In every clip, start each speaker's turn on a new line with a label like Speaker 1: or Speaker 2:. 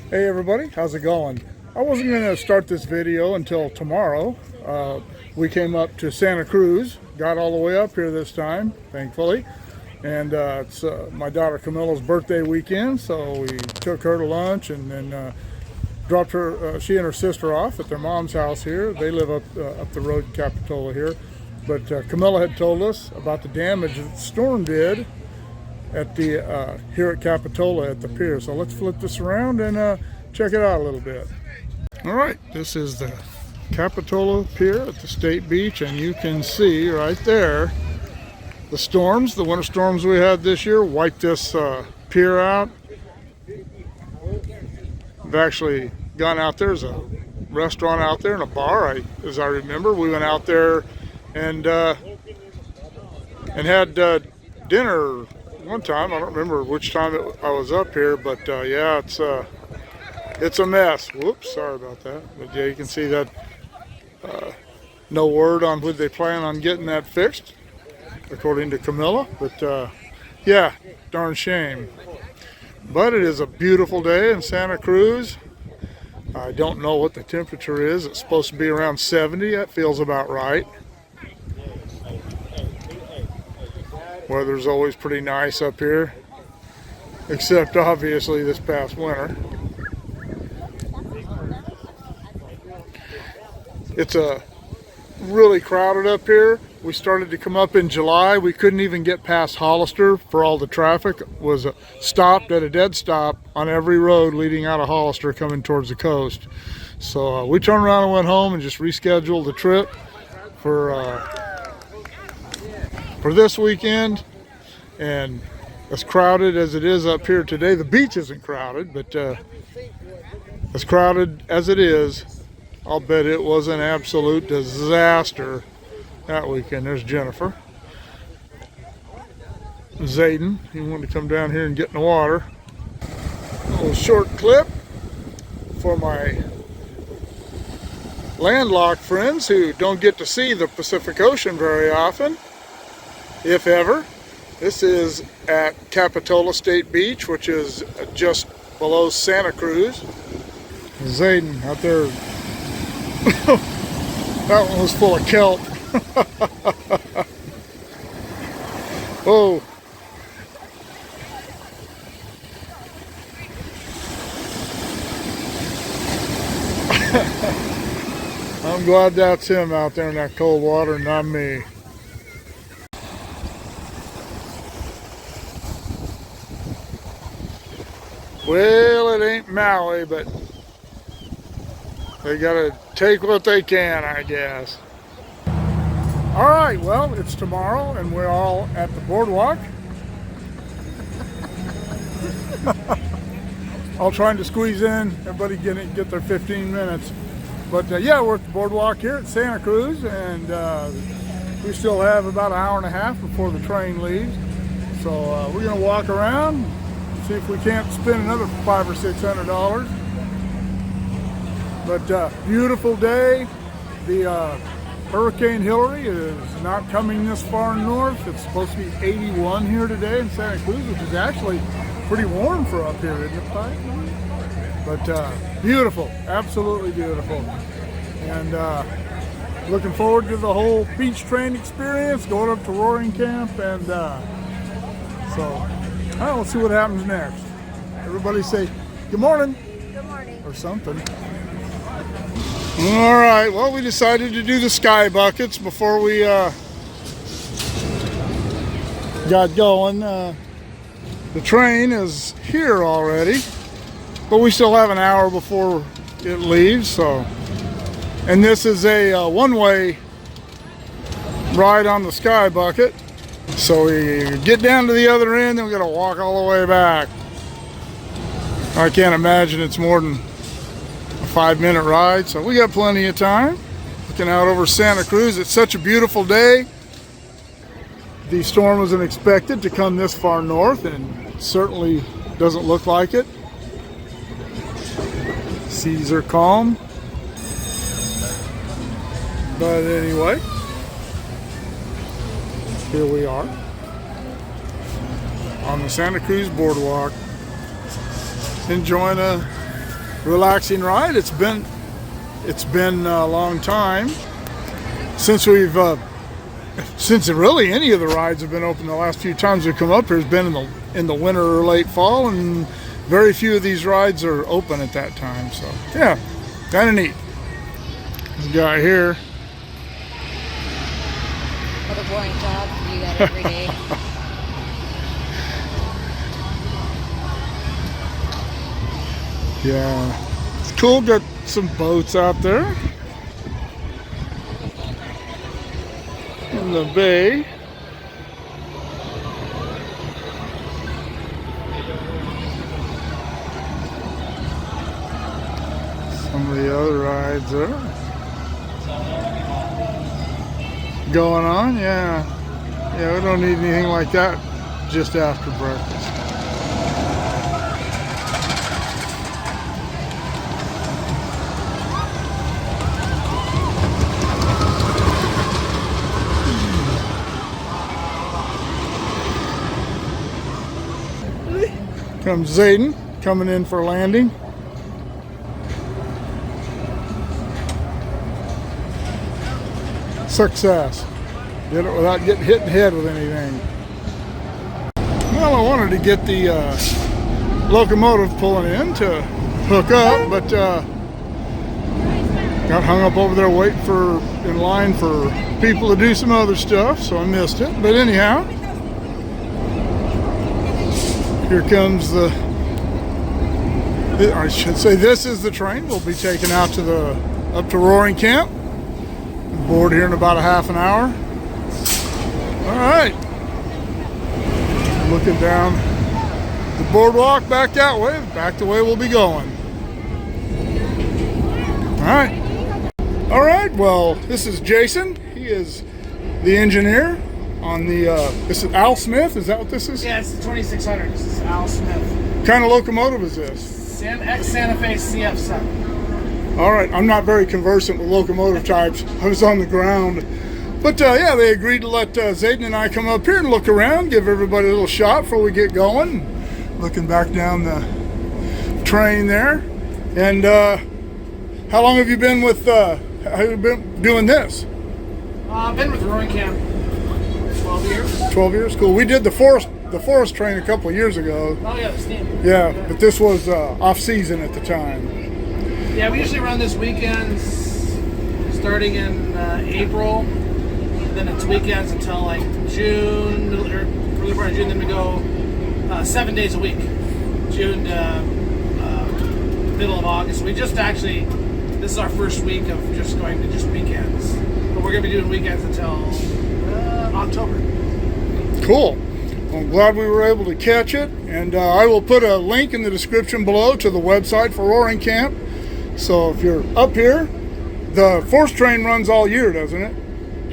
Speaker 1: Hey everybody, how's it going? I wasn't going to start this video until tomorrow. We came up to Santa Cruz, got all the way up here this time, thankfully. And it's my daughter Camilla's birthday weekend, so we took her to lunch and then dropped her, she and her sister off at their mom's house here. They live up the road in Capitola here. But Camilla had told us about the damage that the storm did at the here at Capitola at the pier. So let's flip this around and check it out a little bit. All right, this is the Capitola Pier at the State Beach, and you can see right there the storms, the winter storms we had this year wiped this pier out. I've actually gone out there. There's a restaurant out there and a bar, as I remember. We went out there and had dinner one time. I don't remember which time I was up here, but yeah, it's a mess. Whoops, sorry about that. But yeah, you can see that no word on when they plan on getting that fixed, according to Camilla. But yeah, darn shame. But it is a beautiful day in Santa Cruz. I don't know what the temperature is. It's supposed to be around 70. That feels about right. Weather's always pretty nice up here, except obviously this past winter. It's really crowded up here. We started to come up in July. We couldn't even get past Hollister for all the traffic. It was stopped at a dead stop on every road leading out of Hollister coming towards the coast. So we turned around and went home and just rescheduled the trip for this weekend. And as crowded as it is up here today, the beach isn't crowded, but as crowded as it is, I'll bet it was an absolute disaster that weekend. There's Jennifer. Zayden, he wanted to come down here and get in the water. A little short clip for my landlocked friends who don't get to see the Pacific Ocean very often, if ever. This is at Capitola State Beach, which is just below Santa Cruz. Zayden out there. That one was full of kelp. Whoa. I'm glad that's him out there in that cold water, not me. Well, it ain't Maui, but they gotta take what they can, I guess. All right, well, it's tomorrow and we're all at the Boardwalk. All trying to squeeze in, everybody get their 15 minutes. But yeah, we're at the Boardwalk here at Santa Cruz, and we still have about an hour and a half before the train leaves. So we're gonna walk around, see if we can't spend another $500 or $600. But beautiful day. The Hurricane Hillary is not coming this far north. It's supposed to be 81 here today in Santa Cruz, which is actually pretty warm for up here, isn't it, Pi? But beautiful, absolutely beautiful. And looking forward to the whole beach train experience, going up to Roaring Camp, and so all right, let's see what happens next. Everybody say good morning.
Speaker 2: Good morning.
Speaker 1: Or something. All right, well, we decided to do the sky buckets before we got going. The train is here already, but we still have an hour before it leaves. So, and this is a one-way ride on the sky bucket. So we get down to the other end, then we got to walk all the way back. I can't imagine it's more than a 5-minute ride, so we got plenty of time. Looking out over Santa Cruz, it's such a beautiful day. The storm wasn't expected to come this far north, and it certainly doesn't look like it. Seas are calm. But anyway, here we are on the Santa Cruz Boardwalk, enjoying a relaxing ride. It's been a long time since we've since really any of the rides have been open. The last few times we've come up here has been in the winter or late fall, and very few of these rides are open at that time. So yeah, kind of neat. This guy here.
Speaker 2: What a boring job. You do that every day.
Speaker 1: Yeah, it's cool. Got some boats out there in the bay. Some of the other rides are going on. Yeah, we don't need anything like that just after breakfast. Comes Zayden coming in for landing. Success. Did it without getting hit in the head with anything. Well, I wanted to get the locomotive pulling in to hook up, but got hung up over there waiting in line for people to do some other stuff, so I missed it. But anyhow, here comes I should say this is the train. We'll be taken out to up to Roaring Camp. Board here in about a half an hour. All right. Looking down the boardwalk back that way, back the way we'll be going. All right, well, this is Jason. He is the engineer on the, this is Al Smith, is that what this is?
Speaker 3: Yeah, it's the 2600. This is Al Smith.
Speaker 1: What kind of locomotive is this?
Speaker 3: Santa Fe CF7.
Speaker 1: All right, I'm not very conversant with locomotive types. I was on the ground. But yeah, they agreed to let Zayden and I come up here and look around, give everybody a little shot before we get going. Looking back down the train there. And how long have you been with, have you been doing this?
Speaker 3: I've been with Roaring Camp 12 years.
Speaker 1: 12 years, cool. We did the forest train a couple of years ago.
Speaker 3: Oh yeah, the steam.
Speaker 1: Yeah, but this was off season at the time.
Speaker 3: Yeah, we usually run this weekends starting in April, and then it's weekends until like June, or early part of June. Then we go 7 days a week, June to middle of August. We just actually, this is our first week of just going to just weekends, but we're going to be doing weekends until October.
Speaker 1: Cool. Well, I'm glad we were able to catch it, and I will put a link in the description below to the website for Roaring Camp. So if you're up here, the force train runs all year, doesn't it?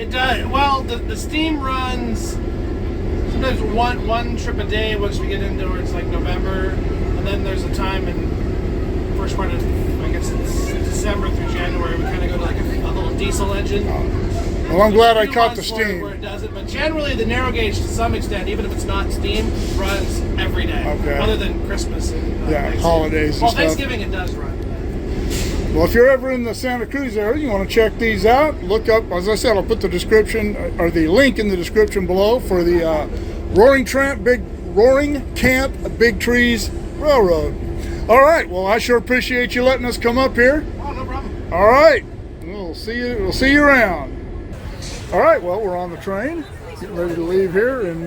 Speaker 3: It does. Well, the steam runs sometimes one trip a day once we get into it's like November, and then there's a time in first part of, I guess it's December through January, we kind of go to like a little diesel engine.
Speaker 1: Well, I'm glad I caught the steam.
Speaker 3: Where it doesn't, but generally the narrow gauge to some extent, even if it's not steam, runs every day.
Speaker 1: Okay.
Speaker 3: Other than Christmas and
Speaker 1: holidays and
Speaker 3: well,
Speaker 1: stuff.
Speaker 3: Thanksgiving it does run.
Speaker 1: Well, if you're ever in the Santa Cruz area, you want to check these out. Look up, as I said, I'll put the description or the link in the description below for the Roaring Camp Big Trees Railroad. All right. Well, I sure appreciate you letting us come up here.
Speaker 3: Oh, no problem.
Speaker 1: All right. We'll see you. We'll see you around. All right. Well, we're on the train, getting ready to leave here, and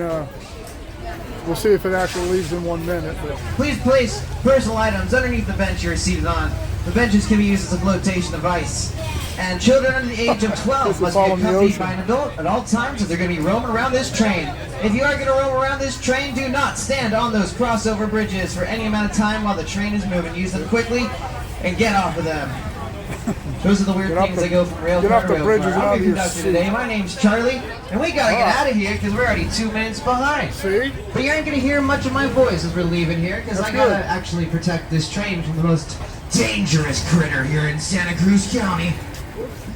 Speaker 1: we'll see if it actually leaves in 1 minute. But
Speaker 4: please place personal items underneath the bench you're seated on. The benches can be used as a flotation device. And children under the age of 12 must be accompanied by an adult at all times if they're going to be roaming around this train. If you are going to roam around this train, do not stand on those crossover bridges for any amount of time while the train is moving. Use them quickly and get off of them. Those are the weird things that go from rail car to rail car. I'll be conductor today. My name's Charlie, and we gotta get out of here because we're already 2 minutes behind.
Speaker 1: See?
Speaker 4: But you ain't gonna hear much of my voice as we're leaving here because I gotta actually protect this train from the most dangerous critter here in Santa Cruz County.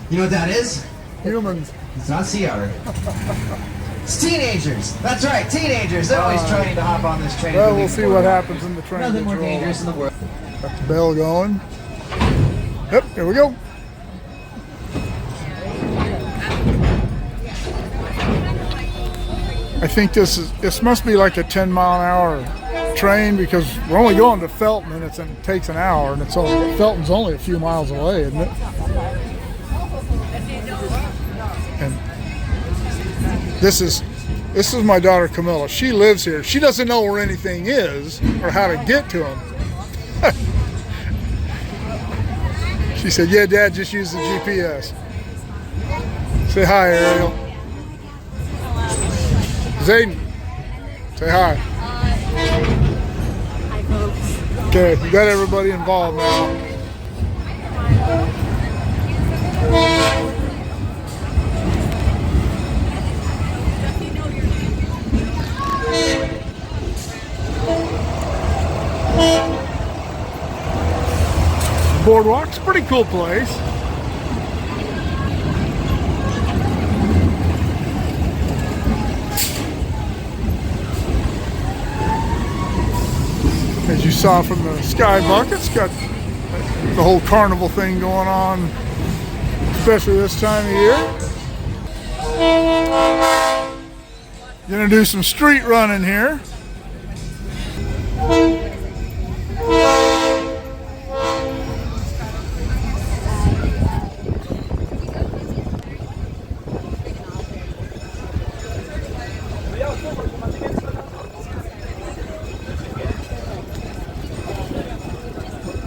Speaker 4: You know what that is?
Speaker 1: Humans.
Speaker 4: It's not sea otter. It's teenagers. That's right, teenagers. They're always trying to hop on this train.
Speaker 1: Well, we'll see what happens in the train.
Speaker 4: Nothing more dangerous in the world.
Speaker 1: Got the bell going. Yep, here we go. I think this must be like a 10-mile-an-hour train because we're only going to Felton and it takes an hour, and Felton's only a few miles away, isn't it? And this is my daughter Camilla. She lives here. She doesn't know where anything is or how to get to them. She said, "Yeah, Dad, just use the GPS." Say hi, Ariel. Zayden, say hi.
Speaker 2: Hi, folks.
Speaker 1: Okay, we got everybody involved now. Boardwalk's a pretty cool place. As you saw from the skybuck, it's got the whole carnival thing going on, especially this time of year. Gonna do some street running here.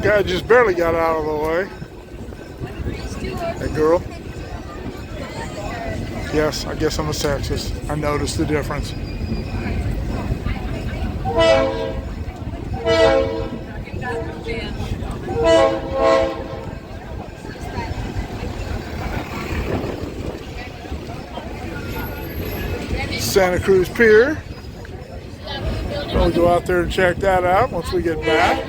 Speaker 1: Guy just barely got out of the way. Hey, girl. Yes, I guess I'm a sexist. I noticed the difference. Santa Cruz Pier. We'll go out there and check that out once we get back.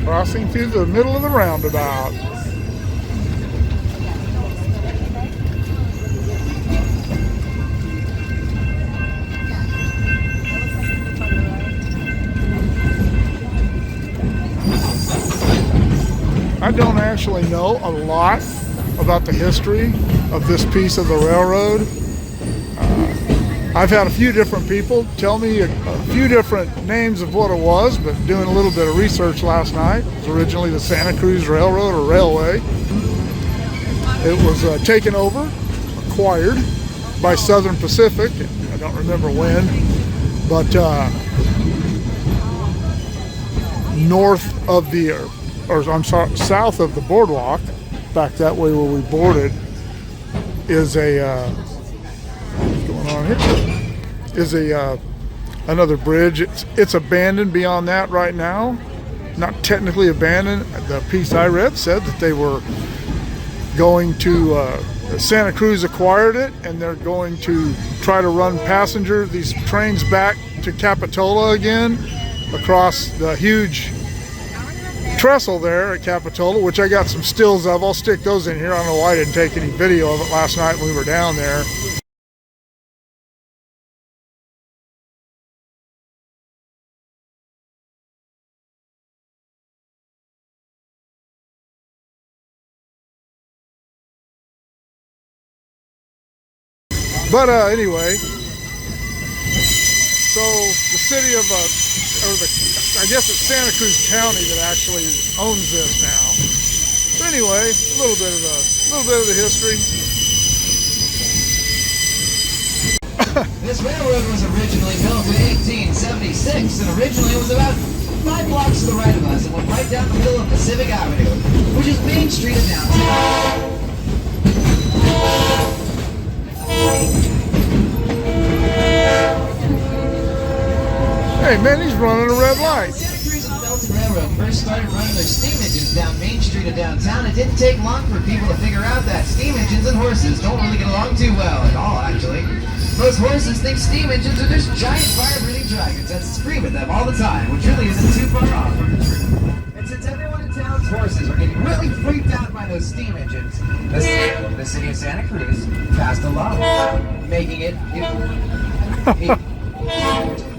Speaker 1: Crossing through the middle of the roundabout. I don't actually know a lot about the history of this piece of the railroad. I've had a few different people tell me a few different names of what it was, but doing a little bit of research last night, it was originally the Santa Cruz Railroad or Railway. It was taken over, acquired by Southern Pacific. I don't remember when, but north of the, or I'm sorry, south of the Boardwalk, back that way where we boarded, is a what's going on here? Is a another bridge. It's abandoned beyond that right now. Not technically abandoned. The piece I read said that they were going to Santa Cruz acquired it, and they're going to try to run these trains back to Capitola again across the huge trestle there at Capitola, which I got some stills of. I'll stick those in here. I don't know why I didn't take any video of it last night when we were down there. But anyway, so the city of, I guess it's Santa Cruz County that actually owns this now. But anyway, a little bit of the history.
Speaker 4: This railroad was originally built in 1876, and originally it was about 5 blocks to the right of us and went right down the middle of Pacific Avenue, which is Main Street of downtown.
Speaker 1: Hey, man, he's running a red light.
Speaker 4: Santa Cruz and Felton Railroad first started running their steam engines down Main Street of downtown. It didn't take long for people to figure out that steam engines and horses don't really get along too well at all, actually. Most horses think steam engines are just giant fire-breathing dragons that scream at them all the time, which really isn't too far off from the truth. And since everyone in town's horses are getting really freaked out by those steam engines, the city of Santa Cruz passed a law making it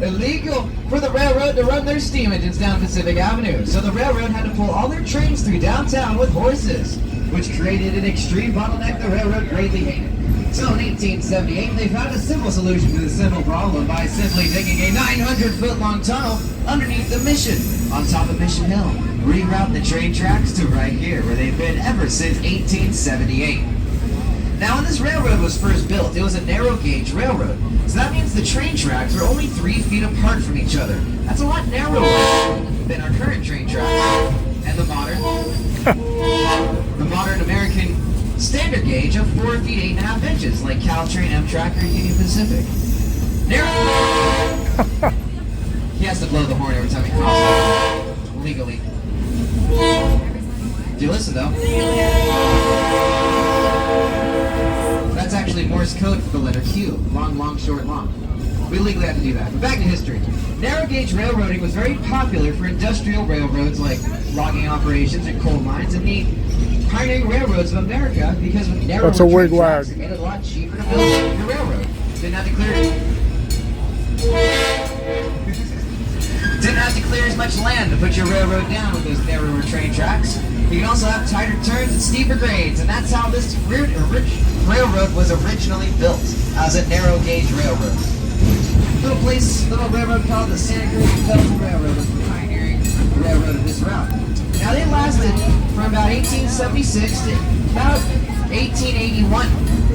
Speaker 4: illegal for the railroad to run their steam engines down Pacific Avenue. So the railroad had to pull all their trains through downtown with horses, which created an extreme bottleneck the railroad greatly hated. So in 1878, they found a simple solution to the simple problem by simply digging a 900-foot-long tunnel underneath the Mission, on top of Mission Hill. Reroute the train tracks to right here, where they've been ever since 1878. Now, when this railroad was first built, it was a narrow-gauge railroad. So that means the train tracks were only 3 feet apart from each other. That's a lot narrower than our current train tracks. And the modern American standard gauge of 4 feet 8.5 inches, like Caltrain, Amtrak, or Union Pacific. He has to blow the horn every time he crosses legally. If you listen, though. That's actually Morse code for the letter Q. Long, long, short, long. We legally have to do that. But back to history. Narrow gauge railroading was very popular for industrial railroads like logging operations and coal mines, and the pioneering railroads of America, because with narrow
Speaker 1: That's a wig wag.
Speaker 4: it made it a lot cheaper to build your railroad. Didn't have to clear as much land to put your railroad down with those narrower train tracks. You can also have tighter turns and steeper grades, and that's how this railroad was originally built, as a narrow gauge railroad. Little railroad called the Santa Cruz and Felton Railroad was the pioneering railroad of this route. Now they lasted from about 1876 to about 1881,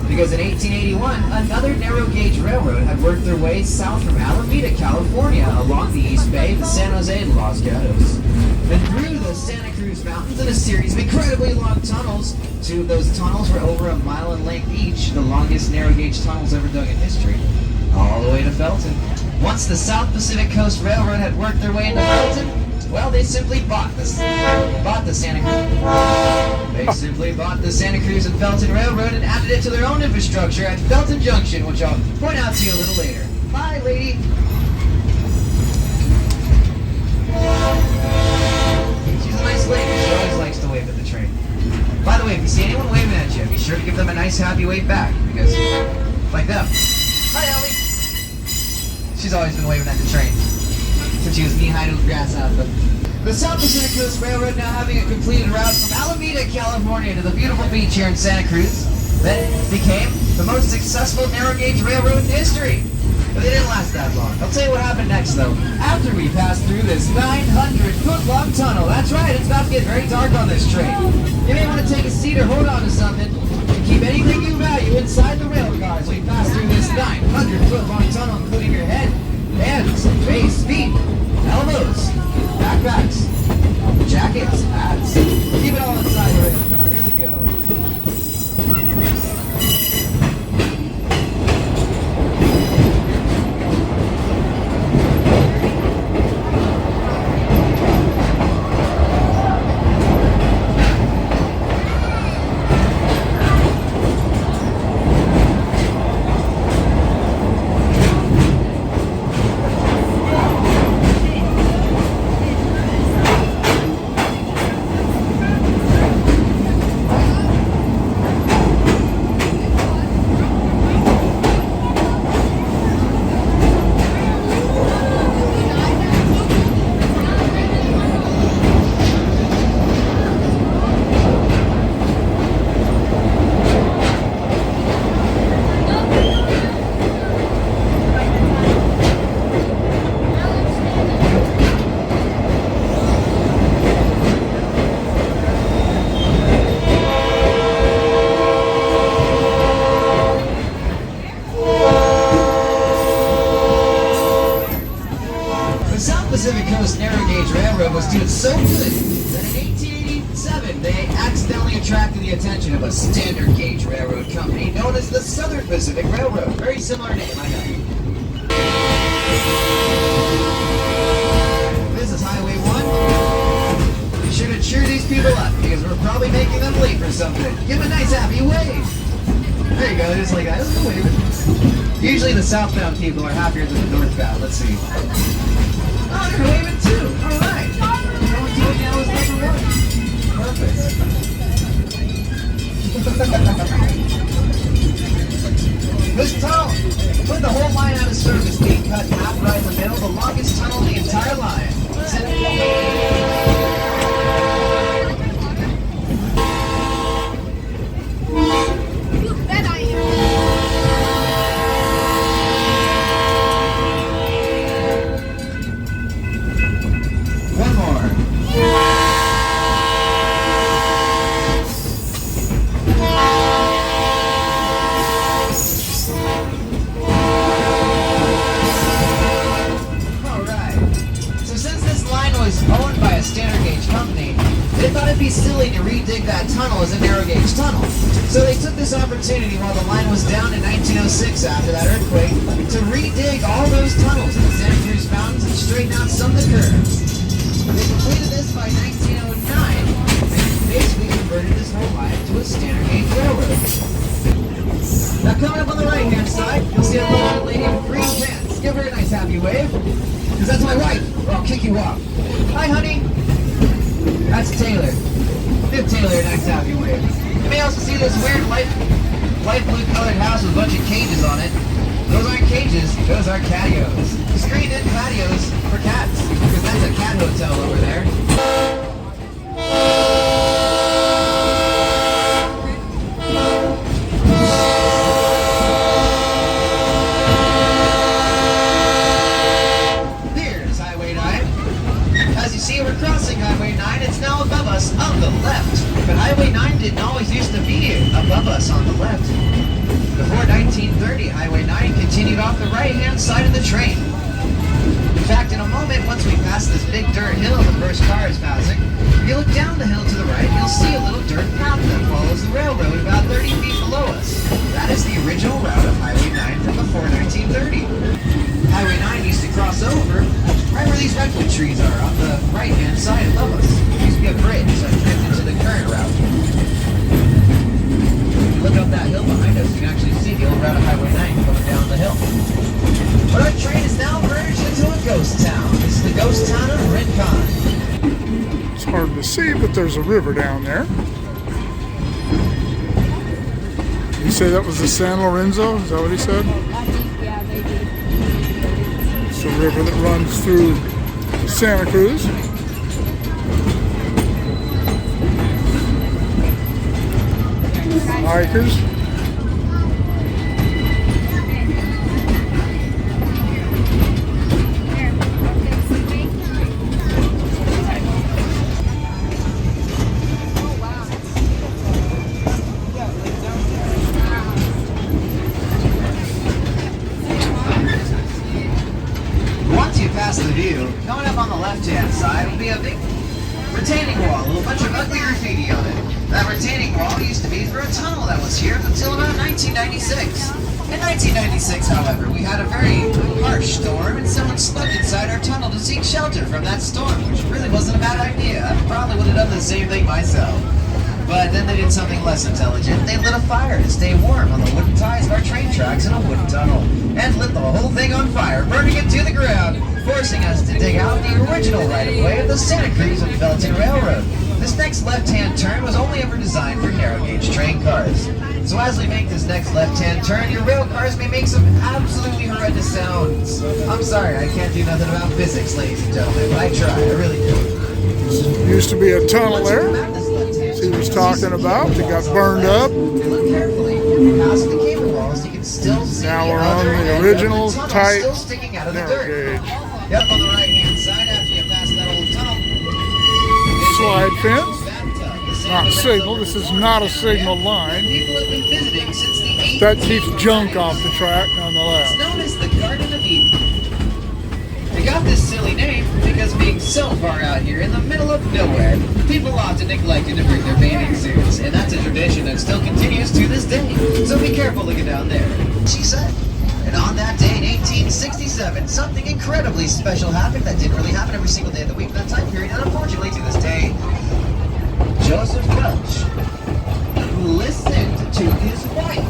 Speaker 4: because in 1881 another narrow gauge railroad had worked their way south from Alameda, California, along the East Bay to San Jose and Los Gatos, and through the Santa Cruz Mountains in a series of incredibly long tunnels. 2 of those tunnels were over 1 mile in length each, the longest narrow gauge tunnels ever dug in history, all the way to Felton. Once the South Pacific Coast Railroad had worked their way into Felton, well, they simply bought the Santa Cruz. They simply bought the Santa Cruz and Felton Railroad and added it to their own infrastructure at Felton Junction, which I'll point out to you a little later. Bye, lady. She's a nice lady. She always likes to wave at the train. By the way, if you see anyone waving at you, be sure to give them a nice, happy wave back, because, like them. Hi, Ellie. She's always been waving at the train since she was knee-high to the grass out of the South Pacific Coast Railroad, now having a completed route from Alameda, California to the beautiful beach here in Santa Cruz, that became the most successful narrow gauge railroad in history. But they didn't last that long. I'll tell you what happened next, though. After we passed through this 900-foot-long tunnel, that's right, it's about to get very dark on this train. You may want to take a seat or hold on to something and keep anything you value inside the rail car as we pass through this 900-foot-long tunnel, including your head, hands, face, feet, elbows, backpacks, jackets, hats. Keep it all inside the rail car. Here we go. Pacific Coast Narrow Gauge Railroad was doing so good that in 1887 they accidentally attracted the attention of a standard gauge railroad company known as the Southern Pacific Railroad. Very similar name, I know. something. Give him a nice happy wave. There you go, just like that. Wave. Usually the southbound people are happier than the northbound. Let's see. Oh, they're waving too. All right. Going to it now is number one. Perfect. This tunnel, with the whole line out of service, being cut half right in the middle, the longest tunnel in the entire line.
Speaker 2: You bet I am.
Speaker 4: One more. Owned by a standard gauge company, they thought it'd be silly to redig that tunnel as a narrow gauge tunnel. So they took this opportunity while the line was down in 1906 after that earthquake to redig all those tunnels in the Santa Cruz mountains and straighten out some of the curves. They completed this by 1909 and basically converted this whole line to a standard gauge railroad. Now coming up on the right hand side, you'll see a little lady in green pants. Give her a nice happy wave. Because that's my wife, or I'll kick you off. Hi, honey. That's Taylor. Give Taylor a nice happy wave. You may also see this weird light blue colored house with a bunch of cages on it. Those aren't cages, those are catios. Screened-in patios for cats, because that's a cat hotel over there. On the left, but Highway 9 didn't always used to be above us on the left. Before 1930, Highway 9 continued off the right-hand side of the train. In fact, in a moment, once we pass this big dirt hill the first car is passing, if you look down the hill to the right, you'll see a little dirt path that follows the railroad about 30 feet below us. That is the original route of Highway 9 from before 1930. Highway 9 used to cross over right where these redwood trees are on the right-hand side above us. There used to be a bridge that turned into the current route. If you look up that hill behind us, you can actually see the old route of Highway 9 coming down the hill. But our train is now merged into a ghost town. This is the ghost town of Rincon.
Speaker 1: It's hard to see, but there's a river down there. You say that was the San Lorenzo? Is that what he said?
Speaker 2: I think, yeah, they did.
Speaker 1: It's a river that runs through Santa Cruz. Hikers.
Speaker 4: Once you pass the view, coming up on the left-hand side will be a big retaining wall with a bunch of ugly graffiti on it. That retaining wall used to be for a tunnel that was here until about 1996. In 1996, however, we had a very harsh storm and someone slept inside our tunnel to seek shelter from that storm, which really wasn't a bad idea. I probably would have done the same thing myself. But then they did something less intelligent. They lit a fire to stay warm on the wooden ties of our train tracks in a wooden tunnel and lit the whole thing on fire, burning it to the ground, forcing us to dig out the original right-of-way of the Santa Cruz and Felton Railroad. This next left-hand turn was only ever designed for narrow-gauge train cars. So as we make this next left-hand turn, your rail cars may make some absolutely horrendous sounds. I'm sorry, I can't do nothing about physics, ladies and gentlemen, but I try, I really do.
Speaker 1: Used to be a tunnel there. He was talking about that got burned up.
Speaker 4: Look carefully. Past the cable walls, you can still see
Speaker 1: Now
Speaker 4: the
Speaker 1: we're on
Speaker 4: other
Speaker 1: the
Speaker 4: end
Speaker 1: original
Speaker 4: of the tunnel
Speaker 1: tight
Speaker 4: still sticking out of the
Speaker 1: narrow
Speaker 4: dirt.
Speaker 1: gauge.
Speaker 4: Yep, on the right-hand side after you pass that old tunnel.
Speaker 1: Slide
Speaker 4: is a
Speaker 1: fence.
Speaker 4: bathtub. The San
Speaker 1: Not
Speaker 4: Lorenzo
Speaker 1: signal. This is not a signal line.
Speaker 4: People have been visiting since the 80s.
Speaker 1: That keeps junk off the track on the
Speaker 4: It's
Speaker 1: left.
Speaker 4: known as the Garden of Eden. They got this silly name because being so far out here in the middle of nowhere, people often neglected to bring their bathing suits, and that's a tradition that still continues to this day. So be careful looking down there, she said. And on that day in 1867, something incredibly special happened that didn't really happen every single day of the week in that time period, and unfortunately to this day, Joseph Welch who listened to his wife.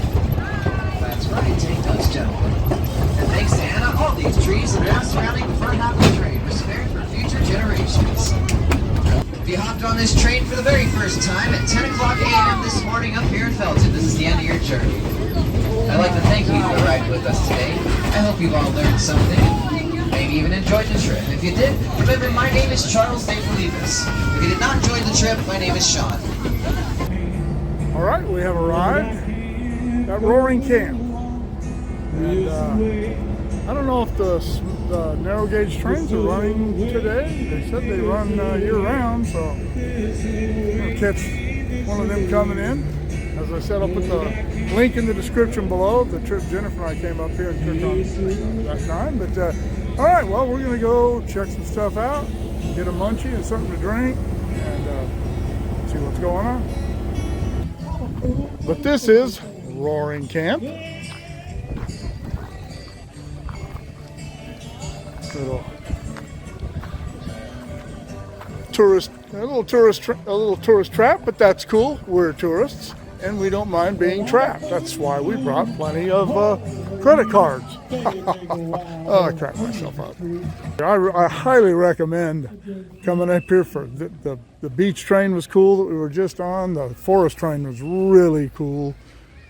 Speaker 4: That's right, take those, gentlemen. And thanks to Anna, all these trees and grass surrounding the front half of the train were spared for future generations. If you hopped on this train for the very first time at 10 o'clock a.m. this morning up here in Felton, this is the end of your journey. I'd like to thank you for riding with us today. I hope you've all learned something, maybe even enjoyed the trip. If you did, remember my name is Charles De Felipas. If you did not enjoy the trip, my name is Sean.
Speaker 1: All right, we have arrived at Roaring Camp. And I don't know if the narrow gauge trains are running today. They said they run year round, so I'll catch one of them coming in. As I said, I'll put the link in the description below of the trip Jennifer and I came up here and took on that time. But all right, well, we're going to go check some stuff out, get a munchie and something to drink, and see what's going on. But this is Roaring Camp. A little tourist trap, but that's cool. We're tourists, and we don't mind being trapped. That's why we brought plenty of credit cards. Oh, I cracked myself up. I highly recommend coming up here for the beach train was cool that we were just on. The forest train was really cool,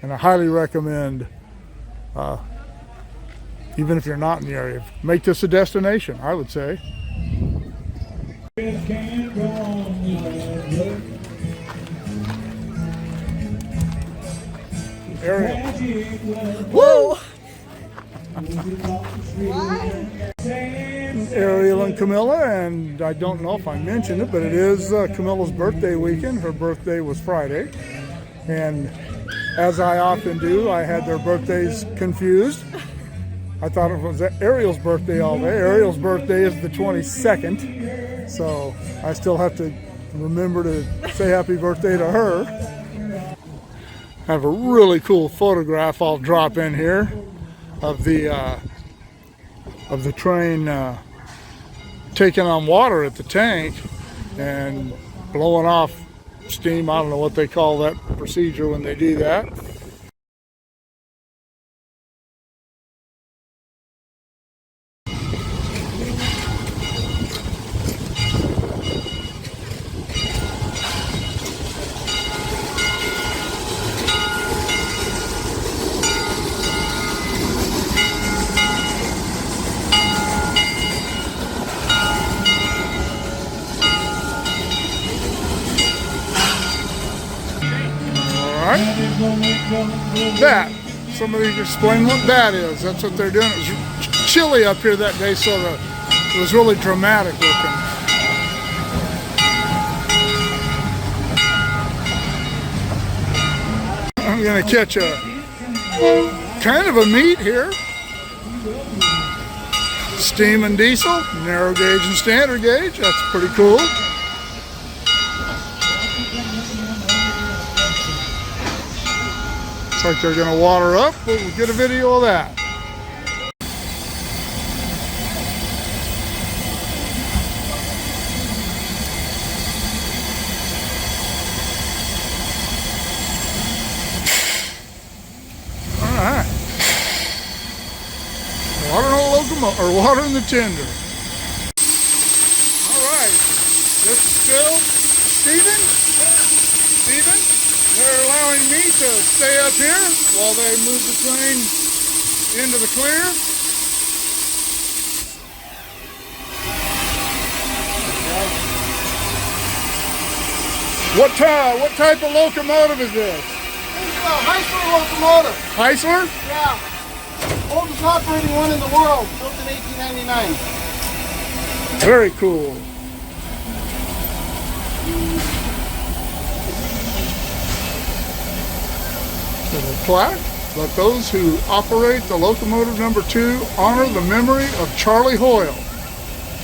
Speaker 1: and I highly recommend. Even if you're not in the area, make this a destination, I would say. Ariel. Whoa! Ariel and Camilla, and I don't know if I mentioned it, but it is Camilla's birthday weekend. Her birthday was Friday, and as I often do, I had their birthdays confused. I thought it was Ariel's birthday all day. Ariel's birthday is the 22nd, so I still have to remember to say happy birthday to her. I have a really cool photograph I'll drop in here of the train taking on water at the tank and blowing off steam. I don't know what they call that procedure when they do that. That. Somebody explain what that is. That's what they're doing. It was chilly up here that day, so it was really dramatic looking. I'm going to catch a kind of a meet here. Steam and diesel, narrow gauge and standard gauge. That's pretty cool. Looks like they're going to water up, but we'll get a video of that. All right. Water in the locomotive, or water in the tender. All right. This is Phil. Steven? They're allowing me to stay up here while they move the train into the clear. What type of locomotive is this?
Speaker 5: It's a Heisler locomotive.
Speaker 1: Heisler?
Speaker 5: Yeah. Oldest operating one in the world, built in 1899.
Speaker 1: Very cool. There's a plaque. Let those who operate the locomotive number 2 honor the memory of Charlie Hoyle.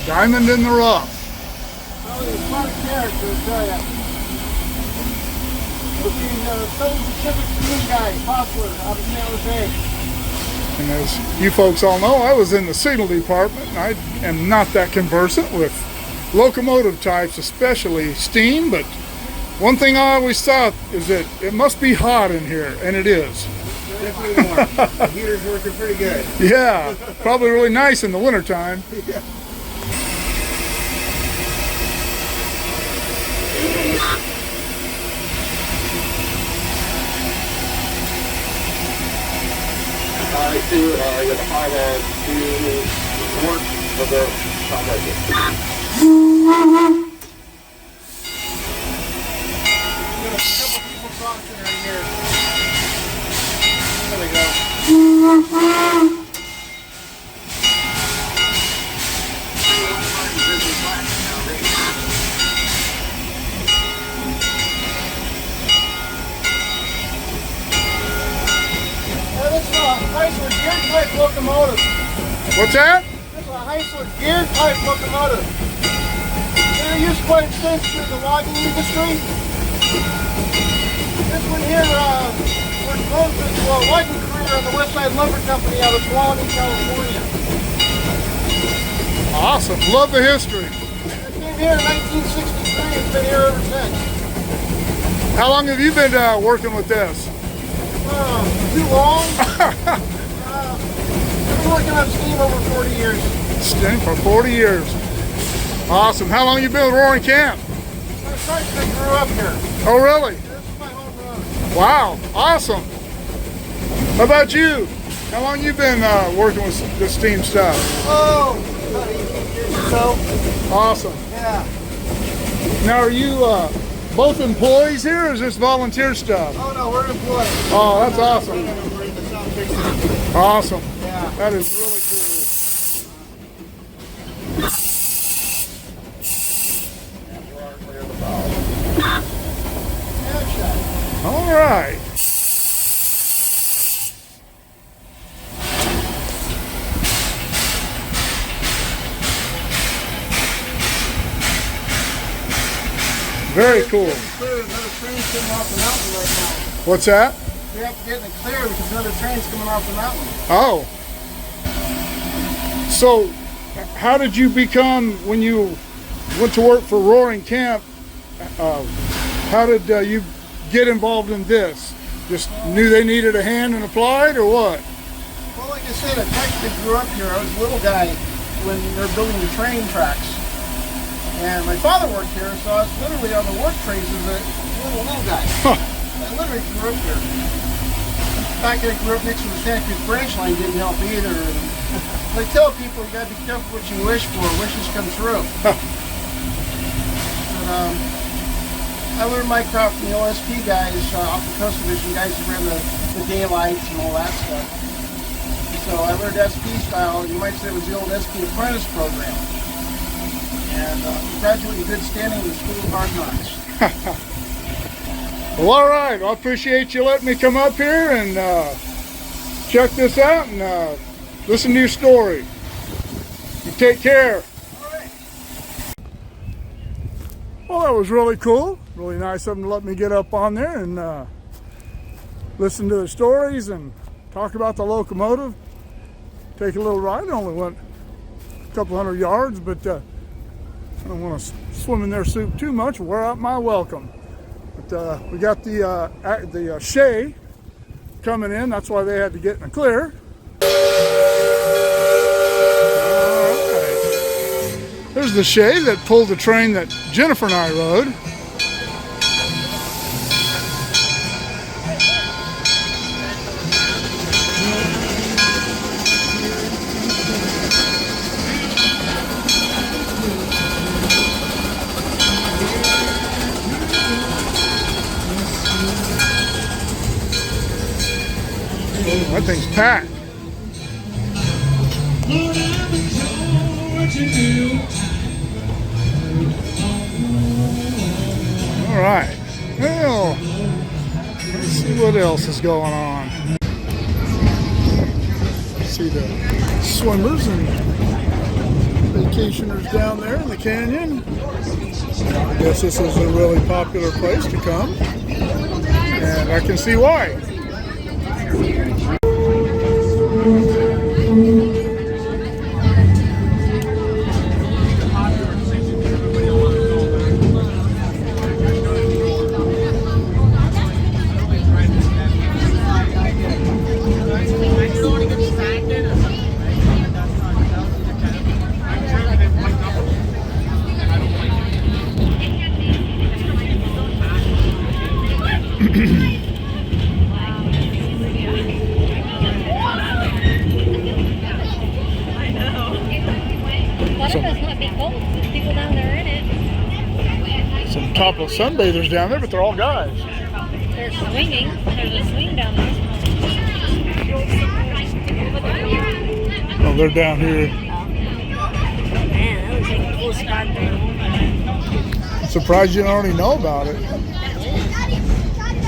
Speaker 1: Diamond in the rough.
Speaker 5: Probably a smart character, I tell ya. He's a Southern Pacific Steam guy, Heisler, out of San Jose.
Speaker 1: And as you folks all know, I was in the signal department, and I am not that conversant with locomotive types, especially steam, but One thing I always thought is that it must be hot in here, and it is.
Speaker 5: Definitely warm. The heater's working pretty good.
Speaker 1: Yeah, probably really nice in the wintertime.
Speaker 5: Yeah.
Speaker 6: You got the highlight to work for the top right here.
Speaker 5: Got a couple people crossing right here. There we go. This is a Heisler gear type locomotive.
Speaker 1: What's that?
Speaker 5: This is a Heisler gear type locomotive. They're used quite extensively in the logging industry. This one here was close to a logging career on the West Side Lumber Company out of Tuolumne, California.
Speaker 1: Awesome. Love the history.
Speaker 5: It came here in 1963. It's been here ever since.
Speaker 1: How long have you been working with this?
Speaker 5: Too long. I've been working on steam over 40 years.
Speaker 1: Staying for 40 years. Awesome. How long you been with Roaring Camp?
Speaker 5: My son grew up here.
Speaker 1: Oh, really?
Speaker 5: This is my home road.
Speaker 1: Wow. Awesome. How about you? How long you been working with this steam stuff?
Speaker 5: Oh, about 18 years or so.
Speaker 1: Awesome.
Speaker 5: Yeah.
Speaker 1: Now, are you both employees here, or is this volunteer stuff?
Speaker 5: Oh no, we're employed.
Speaker 1: Oh, that's awesome.
Speaker 5: We're in the South Bay.
Speaker 1: Awesome.
Speaker 5: Yeah.
Speaker 1: That is really cool. All right. Very cool.
Speaker 5: Clear, another train's coming off the mountain right now.
Speaker 1: What's that?
Speaker 5: We have to get in the clear because another train's coming off the mountain.
Speaker 1: Oh. So, how did you become, when you went to work for Roaring Camp, how did you get involved in this? Just knew they needed a hand and applied, or what?
Speaker 5: Well, like I said, I practically grew up here. I was a little guy when they were building the train tracks. And my father worked here, so I was literally on the work trains as a little guy.
Speaker 1: Huh.
Speaker 5: I literally grew up here. The fact that I grew up next to the Santa Cruz branch line didn't help either. And I tell people you gotta be careful what you wish for. Wishes come true. But, I learned my craft from the OSP guys, off the Coast Division guys who ran the daylights and all that stuff. So I learned SP style. You might say it was the old SP apprentice program. And graduate in good standing in the School of Hard Knocks.
Speaker 1: Well, all right. I appreciate you letting me come up here and check this out and listen to your story. You take care.
Speaker 5: All right.
Speaker 1: Well, that was really cool. Really nice of them to let me get up on there and listen to the stories and talk about the locomotive. Take a little ride. I only went a couple hundred yards, but I don't want to swim in their soup too much. Wear out my welcome. But we got the Shay coming in. That's why they had to get in the clear. All right. There's the Shay that pulled the train that Jennifer and I rode. That thing's packed. All right. Well, let's see what else is going on. See the swimmers and vacationers down there in the canyon. I guess this is a really popular place to come, and I can see why.
Speaker 7: There's people down there in it.
Speaker 1: Some topless sunbathers down there, but they're all guys.
Speaker 7: They're swinging. There's a swing down there.
Speaker 1: Oh, they're down here.
Speaker 7: Man, that looks like a cool spot there.
Speaker 1: Surprised you don't already know about it.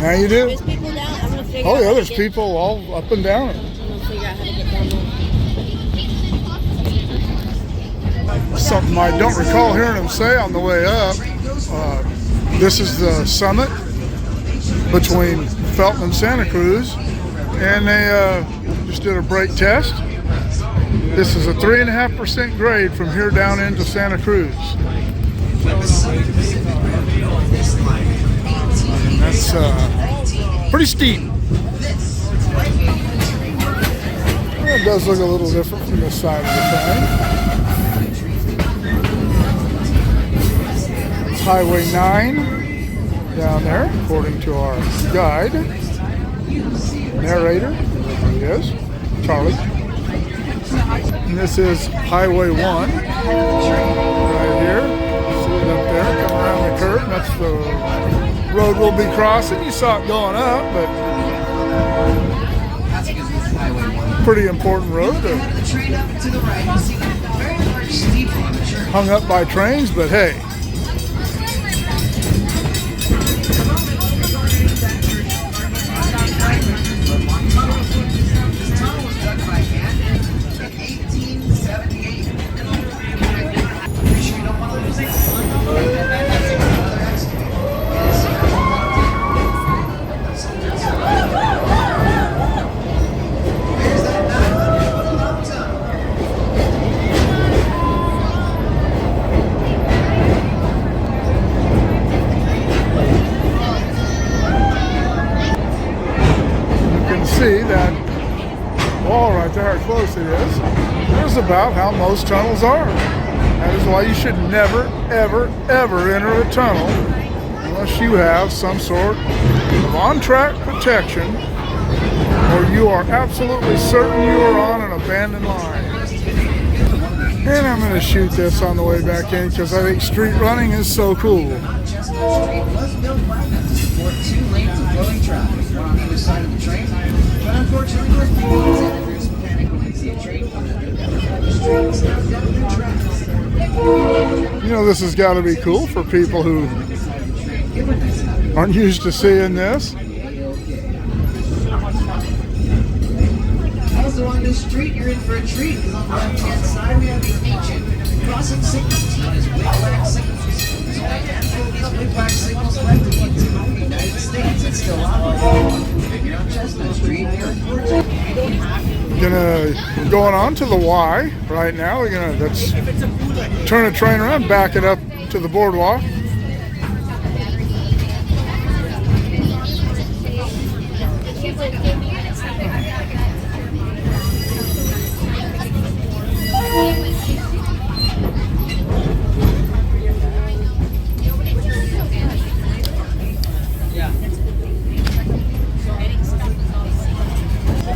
Speaker 1: Now you do?
Speaker 7: There's people down. I'm gonna figure
Speaker 1: Oh
Speaker 7: out
Speaker 1: yeah,
Speaker 7: how
Speaker 1: there's
Speaker 7: to get,
Speaker 1: people all up and down it.
Speaker 7: I'm gonna figure out how to get down there.
Speaker 1: Something I don't recall hearing him say on the way up. This is the summit between Felton and Santa Cruz, and they just did a brake test. This is a 3.5% grade from here down into Santa Cruz. And that's pretty steep. It does look a little different from this side of the train. It's Highway 9 down there, according to our guide, narrator, whoever he is, Charlie. And this is Highway 1 right here. See it up there, coming around the curve. That's the road we'll be crossing. You saw it going up, but pretty important road. Hung up by trains, but hey. See that wall right there, how close it is. That's about how most tunnels are. That is why you should never, ever, ever enter a tunnel unless you have some sort of on-track protection, or you are absolutely certain you are on an abandoned line. And I'm going to shoot this on the way back in because I think street running is so cool.
Speaker 4: Was built by them to support 2 lanes of flowing traffic on either side of the train, but unfortunately most people in Santa Cruz panic when they see a train coming through the streets and government tracks.
Speaker 1: You know, this has got to be cool for people who aren't used to seeing this.
Speaker 4: Also on this street, you're in for a treat, because on the left-hand side we have these ancient crossing signals known as wigwag signals. There's only a handful of these wigwag signals left in the United States. It's still operating. If you're on Chestnut Street, you're unfortunately
Speaker 1: Going on to the Y right now. We're gonna turn the train around, back it up to the boardwalk.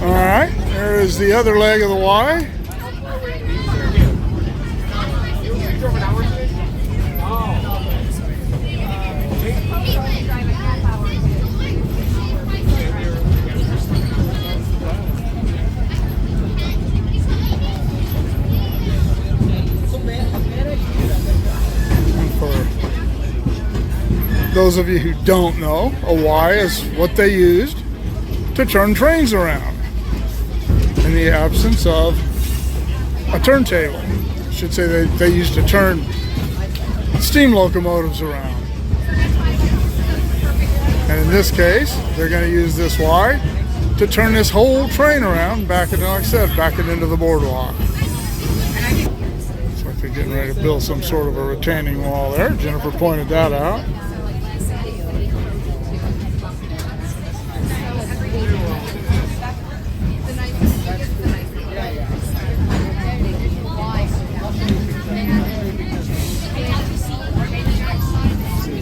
Speaker 1: All right, there is the other leg of the Y. For those of you who don't know, a Y is what they used to turn trains around in the absence of a turntable. I should say they used to turn steam locomotives around. And in this case, they're going to use this Y to turn this whole train around, back it, like I said, back it into the boardwalk. Looks like they're getting ready to build some sort of a retaining wall there. Jennifer pointed that out.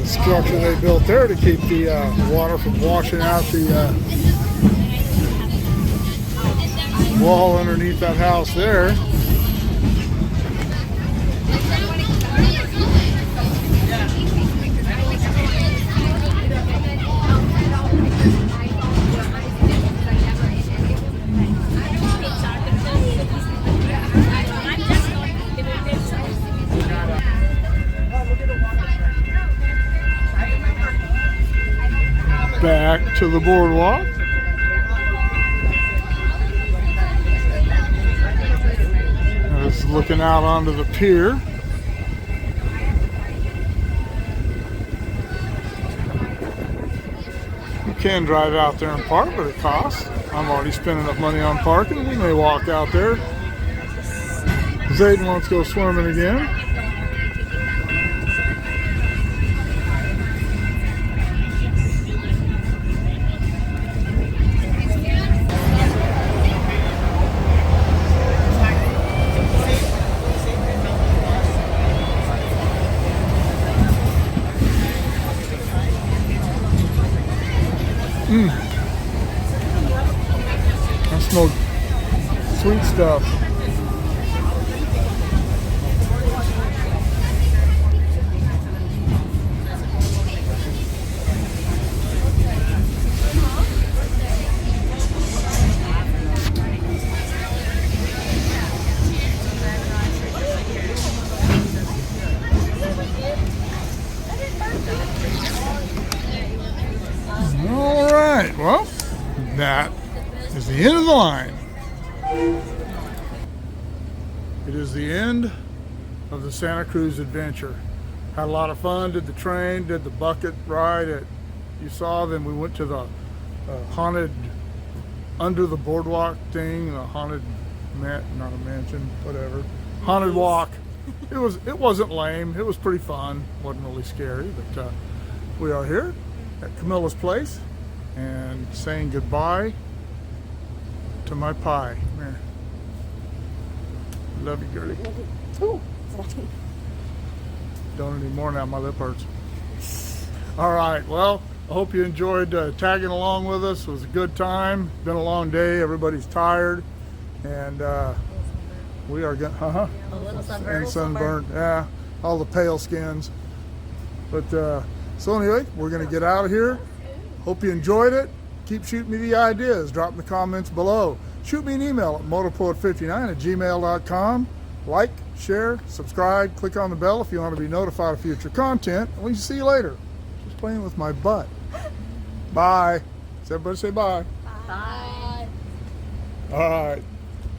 Speaker 1: Structure they built there to keep the water from washing out the wall underneath that house there. to the boardwalk. Just looking out onto the pier. You can drive out there and park, but it costs. I'm already spending enough money on parking. We may walk out there. Zayden wants to go swimming again. I smoke sweet stuff. All right, well, that is the end of the line. It is the end of the Santa Cruz adventure. Had a lot of fun, did the train, did the bucket ride that you saw, then we went to the haunted, under the boardwalk thing, the haunted, not a mansion, whatever, haunted walk. It wasn't lame, it was pretty fun, wasn't really scary, but we are here at Camilla's place and saying goodbye to my pie. Come here. Love you, girlie.
Speaker 7: Ooh.
Speaker 1: Don't anymore now, my lip hurts. All right, well, I hope you enjoyed tagging along with us. It was a good time. Been a long day, everybody's tired, and we are going,
Speaker 7: A little sunburn.
Speaker 1: and sunburned, yeah, all the pale skins. But so anyway, we're gonna get out of here. Hope you enjoyed it. Keep shooting me the ideas. Drop in the comments below. Shoot me an email at motorpoet59@gmail.com. Like, share, subscribe, click on the bell if you want to be notified of future content. And we see you later. Just playing with my butt. Bye. Does everybody say bye?
Speaker 7: Bye.
Speaker 1: All right.